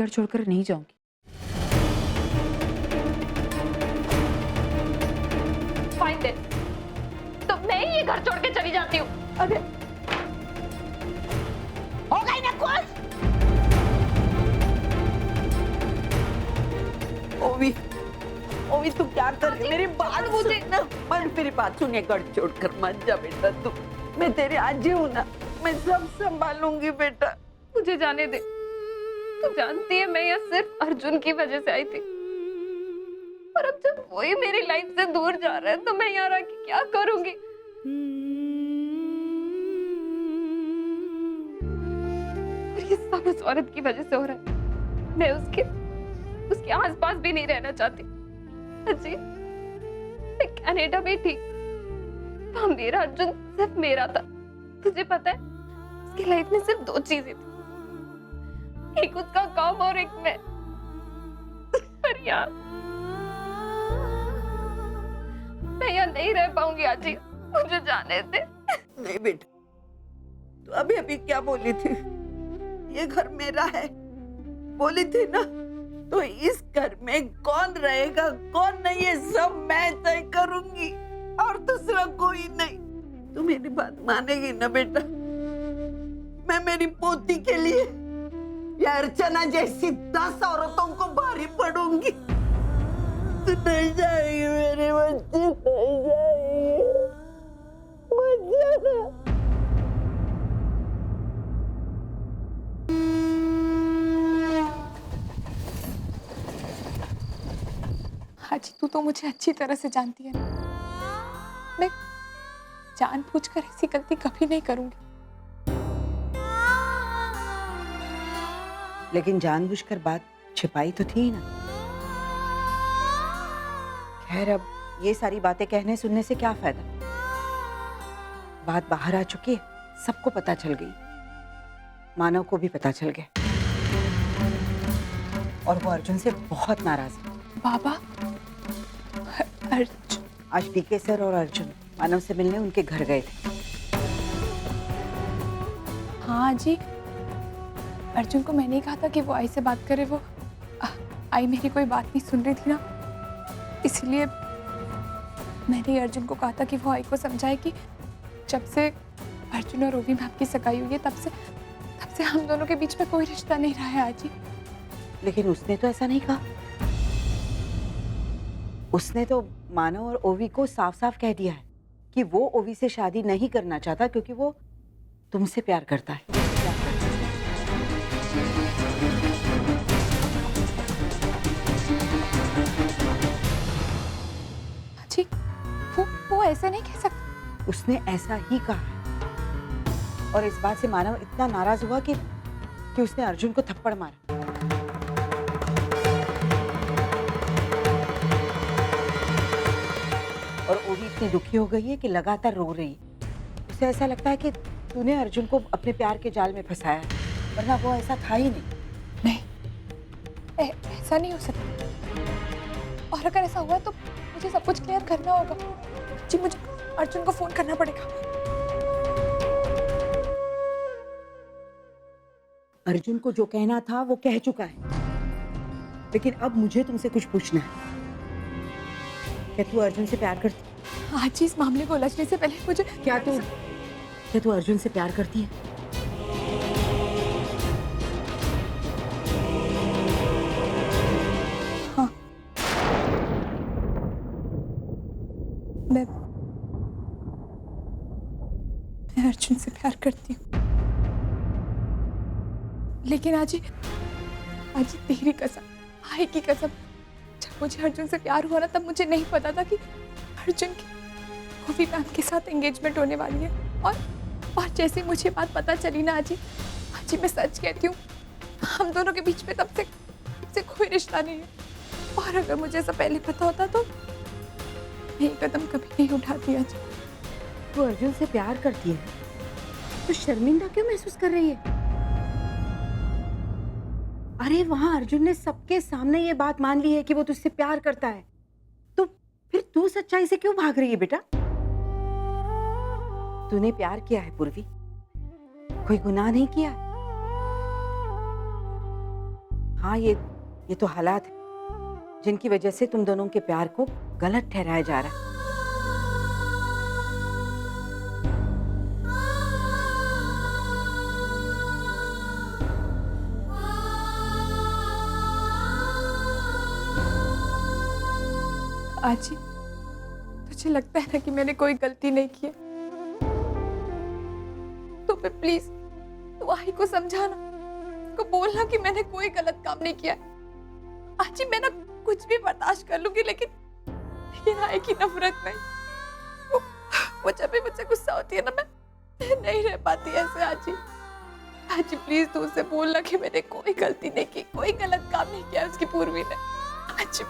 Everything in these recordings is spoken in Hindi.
घर छोड़कर नहीं जाऊंगी। फाइन देन, तो मैं ही ये घर छोड़ के चली जाती हूँ। अरे हो गई ना कुछ? ओवी, ओवी तू क्या कर रही है? मेरी बात मुझे सुन ना। मेरी बात सुन, ये घर छोड़कर मत जा बेटा तू। मैं तेरे आजी हूँ ना, मैं सब संभालूंगी बेटा। मुझे जाने दे। तू जानती है मैं यहाँ सिर्फ अर्जुन की वजह से आई थी, और अब जब वही मेरी लाइफ से दूर जा रहा है तो मैं यहाँ रह के क्या करूंगी? और ये सब उस औरत की वजह से हो रहा है। मैं उसके आसपास भी नहीं रहना चाहती। अजी, मैं कनाडा में थी तो मेरा अर्जुन सिर्फ मेरा था। तुझे पता है, उसकी लाइफ में सिर्फ 2 चीजें थी, एक उसका काम और एक मैं। पर यार, मैं यहाँ नहीं रह पाऊंगी आजी, मुझे जाने दे। नहीं बेटा, तू अभी अभी क्या बोली थी? ये घर मेरा है बोली थी ना? तो इस घर में कौन रहेगा कौन नहीं, ये सब मैं तय करूंगी और दूसरा कोई नहीं। तू मेरी बात मानेगी ना बेटा? मैं मेरी पोती के लिए या अर्चना जैसी 10 औरतों को भारी पड़ूंगी। तू नहीं जाएगी मेरे बच्चे, नहीं जाएगी। मत जाना। हाजी, तू तो मुझे अच्छी तरह से जानती है ना, मैं जानबूझकर ऐसी गलती कभी नहीं करूंगी। लेकिन जानबूझकर बात छिपाई तो थी ना। खैर, अब ये सारी बातें कहने सुनने से क्या फायदा? बात बाहर आ चुकी है, सबको पता चल गई, मानव को भी पता चल गया, और वो अर्जुन से बहुत नाराज है। बाबा, अर्जुन? आज पीके सर और अर्जुन मानव से मिलने उनके घर गए थे। हाँ जी, अर्जुन को मैंने ही कहा था कि वो आई से बात करे। वो आई मेरी कोई बात नहीं सुन रही थी ना, इसलिए मैंने अर्जुन को कहा था कि वो आई को समझाए कि जब से अर्जुन और ओवी मैम की सगाई हुई है तब से हम दोनों के बीच में कोई रिश्ता नहीं रहा है आजी। लेकिन उसने तो ऐसा नहीं कहा। उसने तो मानव और ओवी को साफ साफ कह दिया है कि वो ओवी से शादी नहीं करना चाहता क्योंकि वो तुमसे प्यार करता है। जी, वो ऐसे नहीं कह सकता। उसने ऐसा ही कहा है, और इस बात से मानव इतना नाराज हुआ कि उसने अर्जुन को थप्पड़ मारा। और ओवी इतनी दुखी हो गई है कि लगातार रो रही है। उसे ऐसा लगता है कि तूने अर्जुन को अपने प्यार के जाल में फंसाया है, वरना वो ऐसा था ही नहीं। नहीं, ऐसा नहीं हो सकता, और अगर ऐसा हुआ तो मुझे सब कुछ क्लियर करना होगा जी। मुझे अर्जुन को फोन करना पड़ेगा। अर्जुन को जो कहना था वो कह चुका है, लेकिन अब मुझे तुमसे कुछ पूछना है। क्या तू अर्जुन से प्यार करती? आज ही इस मामले को उलझने से पहले मुझे क्या तू अर्जुन से प्यार करती है? हाँ, मैं अर्जुन से प्यार करती हूँ, लेकिन आज तेरी कसम, भाई की कसम, जब मुझे अर्जुन से प्यार हुआ ना तब मुझे नहीं पता था कि अर्जुन की ओवी मैम के साथ एंगेजमेंट होने वाली है। और जैसे मुझे बात पता चली ना आजी, मैं सच कहती हूँ, हम दोनों के बीच में तब से कोई रिश्ता नहीं है। और अगर मुझे ऐसा पहले पता होता तो मैं ये कदम कभी नहीं उठाती। आजी, वो अर्जुन से प्यार करती है तो शर्मिंदा क्यों महसूस कर रही है? अरे वहां अर्जुन ने सबके सामने ये बात मान ली है कि वो तुझसे प्यार करता है, तो फिर तू सच्चाई से क्यों भाग रही है बेटा? तूने प्यार किया है पूर्वी, कोई गुनाह नहीं किया। हाँ, ये तो हालात है जिनकी वजह से तुम दोनों के प्यार को गलत ठहराया जा रहा है। आजी, तुझे लगता है ना कि मैंने कोई गलती नहीं की है? तो फिर प्लीज तू आई को समझाना, उसको बोलना कि मैंने कोई गलत काम नहीं किया। आजी, मैं ना कुछ भी बर्दाश्त कर लूंगी, लेकिन आई की नफरत नहीं। वो जब भी मुझसे गुस्सा होती है ना, मैं नहीं रह पाती ऐसे। आजी प्लीज तू उससे बोलना कि मैंने कोई गलती नहीं की, कोई गलत काम नहीं किया उसकी पूर्वी ने। आजी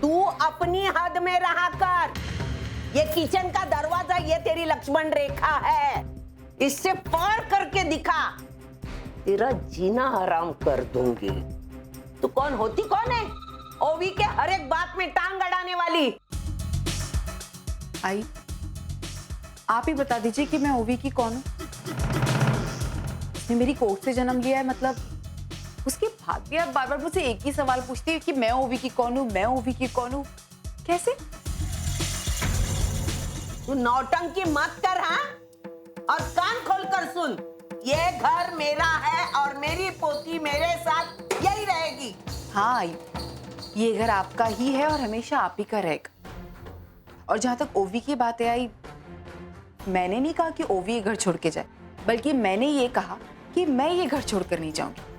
तू अपनी हद में रहा कर। ये किचन का दरवाजा, ये तेरी लक्ष्मण रेखा है, इससे पार करके दिखा, तेरा जीना हराम कर दूंगी। तू कौन है? ओवी के हर एक बात में टांग अड़ाने वाली। आई, आप ही बता दीजिए कि मैं ओवी की कौन हूँ? उसने मेरी कोख से जन्म लिया है, मतलब उसकी भाग्य अब बार बार मुझसे एक ही सवाल पूछती है कि मैं ओवी की कौन हूँ, मैं ओवी की कौन हूँ। कैसे? तू नौटंकी मत कर, हाँ? और कान खोल कर सुन, ये घर मेरा है और मेरी पोती मेरे साथ यही रहेगी। हाँ आई, ये घर आपका ही है और हमेशा आप ही का रहेगा। और जहां तक ओवी की बातें आई, मैंने नहीं कहा कि ओवी ये घर छोड़ के जाए, बल्कि मैंने ये कहा कि मैं ये घर छोड़कर नहीं जाऊंगी।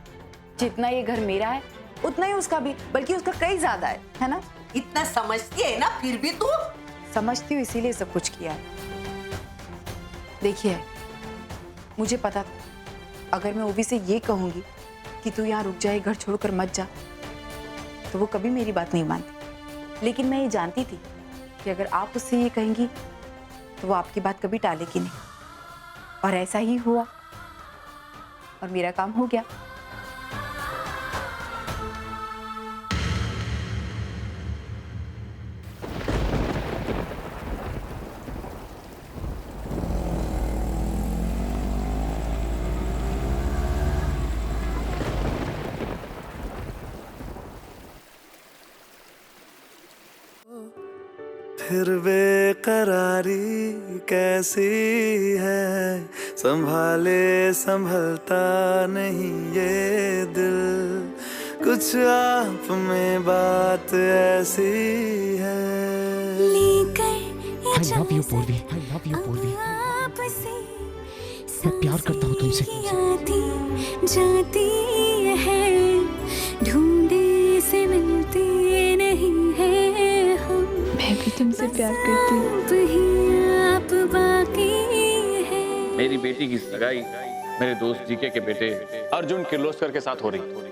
जितना ये घर मेरा है उतना ही उसका भी, बल्कि उसका कई ज्यादा है ना? इतना समझती है ना, फिर भी तू समझती हूँ, इसीलिए सब कुछ किया है। देखिए, मुझे पता था अगर मैं ओवी से ये कहूंगी कि तू यहाँ रुक जाए, घर छोड़कर मत जा, तो वो कभी मेरी बात नहीं मानती। लेकिन मैं ये जानती थी कि अगर आप उससे ये कहेंगी तो वो आपकी बात कभी टालेगी नहीं। और ऐसा ही हुआ और मेरा काम हो गया। फिर बेकरारी कैसी है, संभाले संभलता नहीं ये दिल, कुछ आप में बात ऐसी है। I love you, पूर्वी। I love you, पूर्वी। मैं प्यार करता हूँ तुमसे। जाती है, ढूंढे से मिलते नहीं है हम। मैं भी तुमसे प्यार करती हूँ। आप बाकी है। मेरी बेटी की सगाई मेरे दोस्त जीके के बेटे अर्जुन किर्लोस्कर के साथ हो रही।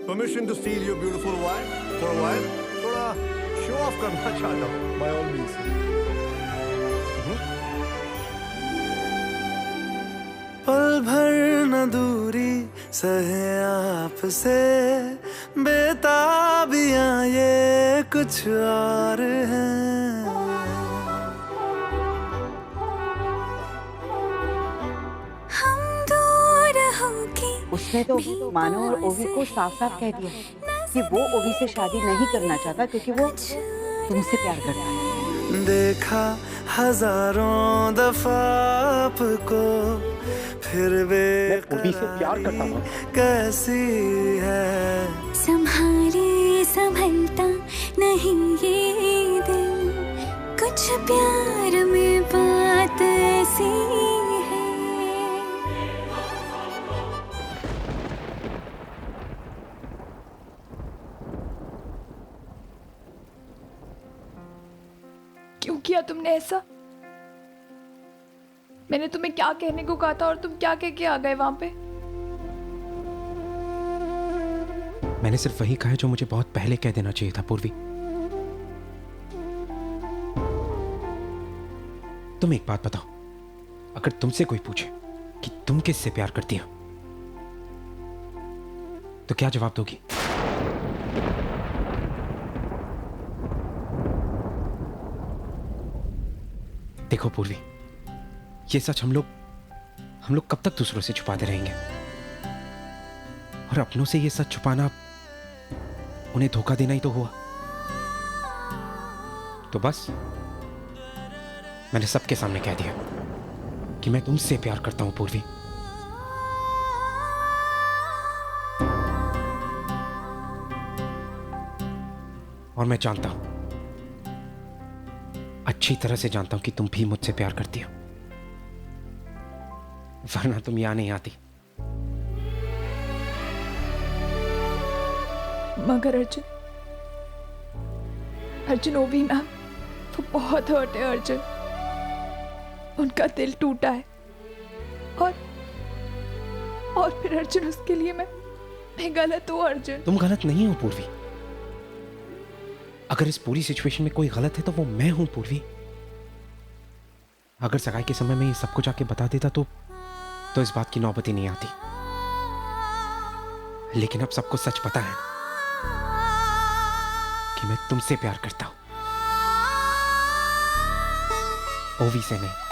Permission to steal your beautiful wife for a while? थोड़ा show off करना चाहता हूँ, by all means. पल भर न दूरी सहे आपसे, बेताबियां ये कुछ और हैं। हम दूर होके उसने तो मानो और ओवी को साफ साफ कह दिया कि वो ओवी से शादी नहीं करना चाहता क्योंकि वो तुमसे प्यार करता है। देखा हजारों दफा आपको, फिर मैं पूर्वी से प्यार करता हूँ। कैसी है, संभाले संभलता नहीं ये दिल, कुछ प्यार में बात ऐसी है। क्यों किया तुमने ऐसा? मैंने तुम्हें क्या कहने को कहा था और तुम क्या कह के आ गए वहां पे? मैंने सिर्फ वही कहा है जो मुझे बहुत पहले कह देना चाहिए था पूर्वी। तुम एक बात बताओ, अगर तुमसे कोई पूछे कि तुम किससे प्यार करती हो तो क्या जवाब दोगी? देखो पूर्वी, ये सच हम लोग कब तक दूसरों से छुपाते रहेंगे? और अपनों से ये सच छुपाना उन्हें धोखा देना ही तो हुआ। तो बस मैंने सबके सामने कह दिया कि मैं तुमसे प्यार करता हूं पूर्वी। और मैं जानता हूं, अच्छी तरह से जानता हूं कि तुम भी मुझसे प्यार करती हो, वरना तुम यहां नहीं आती। मगर अर्जुन ओवी मैम, वो बहुत हर्ट है अर्जुन, उनका दिल टूटा है। और फिर अर्जुन, उसके लिए मैं गलत हूँ अर्जुन। तुम गलत नहीं हो पूर्वी। अगर इस पूरी सिचुएशन में कोई गलत है तो वो मैं हूं पूर्वी। अगर सगाई के समय में ये सब कुछ आके बता देता तो इस बात की नौबत ही नहीं आती। लेकिन अब सबको सच पता है कि मैं तुमसे प्यार करता हूं, ओवी से नहीं।